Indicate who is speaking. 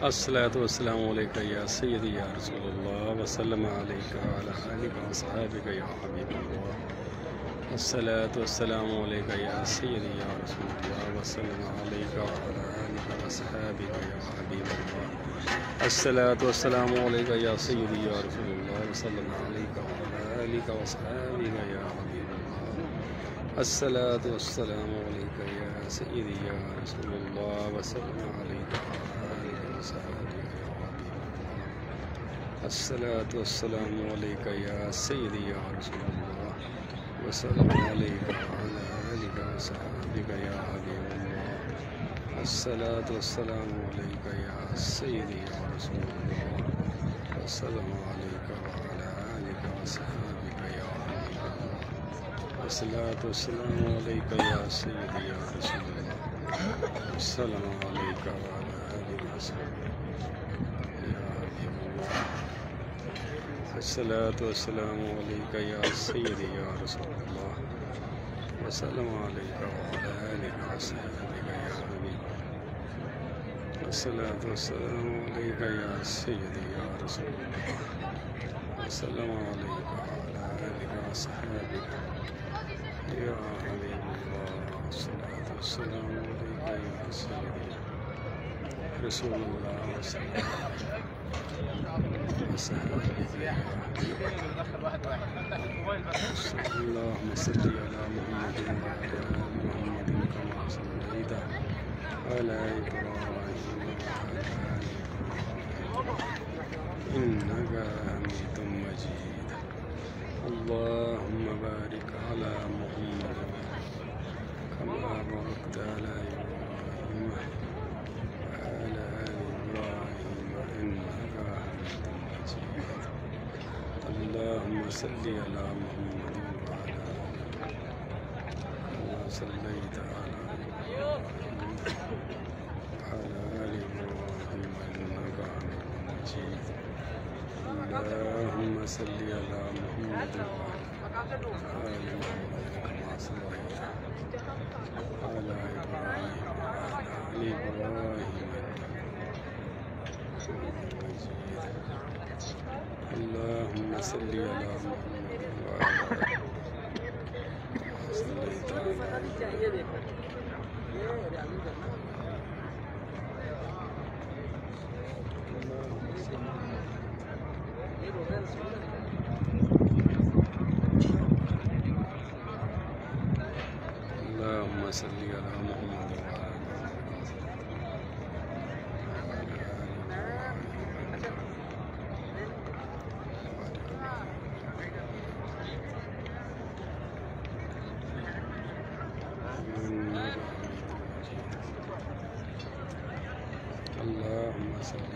Speaker 1: अस्सलातु वस्सलामु अलैका या सय्यदी या रसूलल्लाह वसल्लम अलैका व अला आलिका व सहाबिका या हबीबल्लाह। अस्सलातु वस्सलामु अलैका या सय्यदी या रसूलल्लाह वसल्लम अलैका व अला आलिका व सहाबिका या हबीबल्लाह। अस्सलातु वस्सलामु अलैका या सय्यदी या रसूलल्लाह वसल्लम अलैका व अला आलिका व सहाबिका या हबीबल्लाह। अस्सलातु वस्सलामु अलैका या सय्यदी या रसूलल्लाह वसल्लम अलैका व अला आलिका व सहाबिका या हबीबल्लाह। अस्सलातु वस्सलामु अलैका या सय्यदी या रसूलल्लाह वसल्लम अलैका व अला आलिका व सहाबिका या हबीबल्लाह। अस्सलातु वस्सलामु अलैका या सय्यदी या रसूलल्लाह वसल्लम अलैका व अला आलिका व सहाबिका या हबीबल्लाह। अस्सलातु वस्सलामु अलैका या सय्यदी या रसूलल्लाह वसल्लम अलैका व अला आलिका व सहाबिका या हबीबल्लाह। अस्सलातु वस्सलामु अलैका या सय्यदी या रसूलल्लाह वसल्लम अलैका व अला आलिका व सहाबिका या हबीबल्लाह। अस्सलातु वस्सलामु अलैका या सय्यदी या रसूलल्लाह वसल्लम अलैका व अला आलिका व सहाबिका या हबीबल्लाह। अस्सलातु वस्सलामु अलैका या सय्यदी या रसूलल्लाह वसल्लम अल्लाहुम्म सल्लि अला मुहम्मदिन व अला आलि मुहम्मदिन कमा सल्लैता अला इब्राहीम व अला आलि इब्राहीम इन्नका हमीदुम मजीद। अल्लाहुम्म बारिक अला मुहम्मदिन कमा बारकता अला इब्राहीम व अला आलि इब्राहीम इन्नका हमीदुम मजीद। अल्लाहुम्मा सल्लि अला मुहम्मदिन व अला कमा सल्लैता अला इब्राहीम व अला आलि इब्राहीम इन्नका हमीदुम मजीद। अल्लाहुम्मा सल्लि अला मुहम्मदिन व अला आलि मुहम्मदिन कमा सल्लैता अला इब्राहीम व अला आलि इब्राहीम अल्लाहुम्मा सल्लि अला मुहम्मदिन व अला सल्लैता अल्लाहुम्मा सल्लि अला मुहम्मदिन व अला अल्लाहुम्मा सल्लि